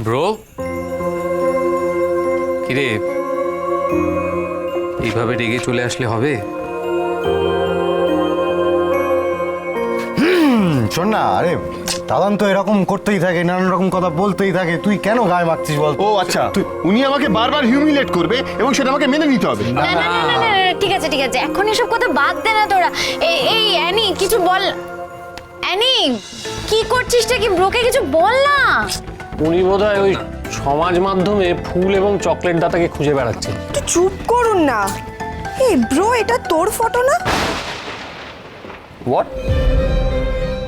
Bro, কিরে এইভাবে রেগে চলে আসলে হবে? শোন না, আরে দাদান তো এরকম করতেই থাকে, নানান রকম কথা বলতেই থাকে, তুই কেন গায়ে মাখছিস বল? ও আচ্ছা, উনি আমাকে বারবার হিউমিলেট করবে এবং সেটা আমাকে মেনে নিতে হবে। না না না না না, ঠিক আছে ঠিক আছে, এখন এসব কথা বাদ দে না তোরা। এই অ্যানি কিছু বল। অ্যানি কি করছিসটা কি? ব্রোকে কিছু বল না। উনি বোধহয় ওই সমাজ মাধ্যমে ফুল এবং চকলেট দাতাকে খুঁজে বেড়াচ্ছে। একটু চুপ করুন না। এই ব্রো, এটা তোর ফটো না? হোয়াট?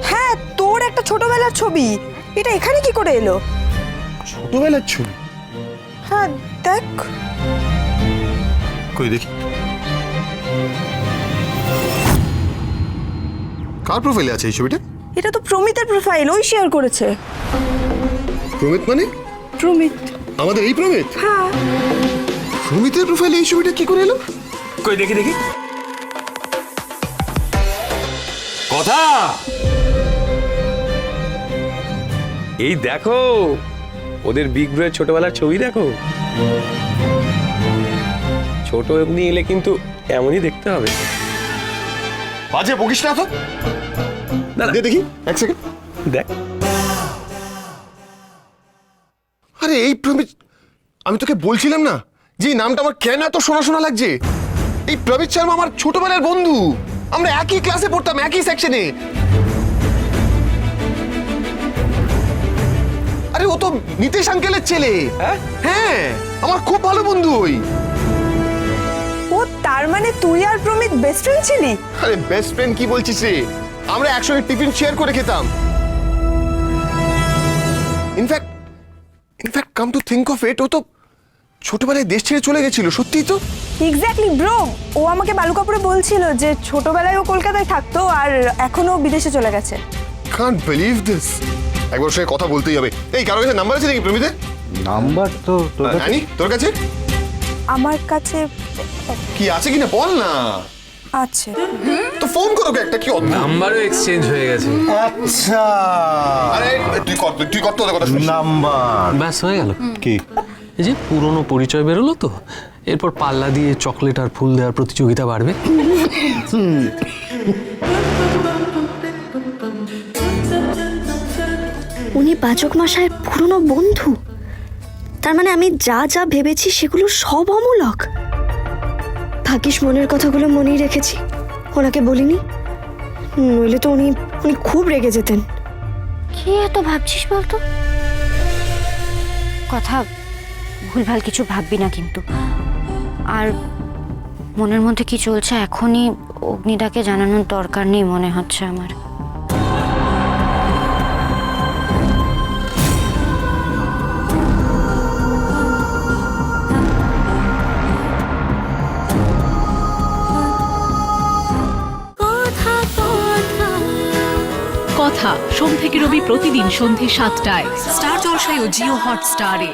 হ্যাঁ, তোর একটা ছোটবেলার ছবি। এটা এখানে কি করে এলো? ছোটবেলার ছবি? হ্যাঁ দেখ। কই দেখি। কার প্রোফাইলে আছে এই ছবিটা? এটা তো প্রমিতের প্রোফাইল, ওই শেয়ার করেছে। প্রমিত মানে? প্রমিত? আমাদের এই প্রমিত? হ্যাঁ। প্রমিতের প্রোফাইলে এই ছবিটা কি করে এলো? কই দেখি দেখি। কথা এই দেখো, ওদের বিগ ব্রোয়ের ছোটবেলার ছবি দেখো। ছোট এমনি এলে কিন্তু এমনই দেখতে হবে। বাজে বকিস না তো। না, না। দে দেখি এক সেকেন্ড। দেখ, আরে এই প্রমিত, আমি তোকে বলছিলাম না যে এই নামটা আমার কেন এত শোনা শোনা লাগছে। এই প্রমিত শর্মা আমার ছোটবেলার বন্ধু, আমরা একই ক্লাসে পড়তাম, একই সেকশনে। আরে ও তো নিতেশ আঙ্কেলের ছেলে। হ্যাঁ, আমার খুব ভালো বন্ধু ওই। ও তার মানে তুই আর প্রমিত বেস্ট ফ্রেন্ড ছিলি? আরে বেস্ট ফ্রেন্ড কি বলছিস রে, আমরা একসঙ্গে টিফিন শেয়ার করে খেতাম। In fact come to think of it, ও তো ছোটবেলায় দেশ ছেড়ে চলে গেছিল। সত্যিই তো। এক্স্যাক্টলি ব্রো, ও আমাকে বালুকাপুরে বলছিল যে ছোটবেলায় ও কলকাতায় থাকতো আর এখনো বিদেশে চলে গেছে। Can't believe this. একবার ওর সঙ্গে কথা বলতেই হবে। এই কারোর কাছে নাম্বার আছে নাকি প্রমিতের? নাম্বার তো তোর কাছে- জানি তোর কাছে আমার কাছে কি আছে কিনা বল না। আছে। তো ফোন করো একটা, কি অদ্ভুত। নাম্বারও এক্সচেঞ্জ হয়ে গেছে। আচ্ছা, আরে তুই কর তোদের কথা শুনিস। নাম্বার ব্যাস হয়ে গেল। কি? এই যে পুরনো পরিচয় বেরোলো তো, এরপর পাল্লা দিয়ে চকলেট আর ফুল দেওয়ার প্রতিযোগিতা বাড়বে। উনি পাচক মশাইয়ের পুরনো বন্ধু? তার মানে আমি যা যা ভেবেছি সেগুলো সব অমূলক। ভাগ্যিস মনের কথাগুলো মনেই রেখেছি, ওনাকে বলিনি, নইলে তো উনি খুব রেগে যেতেন। কি এত ভাবছিস বলতো? কথা ভুলভাল কিছু ভাববি না কিন্তু। আর মনের মধ্যে কি চলছে এখনই অগ্নিদাকে জানানোর দরকার নেই মনে হচ্ছে আমার। কথা সোম থেকে রবি প্রতিদিন সন্ধে ৭টায় স্টার জলসায় ও জিও হটস্টারে।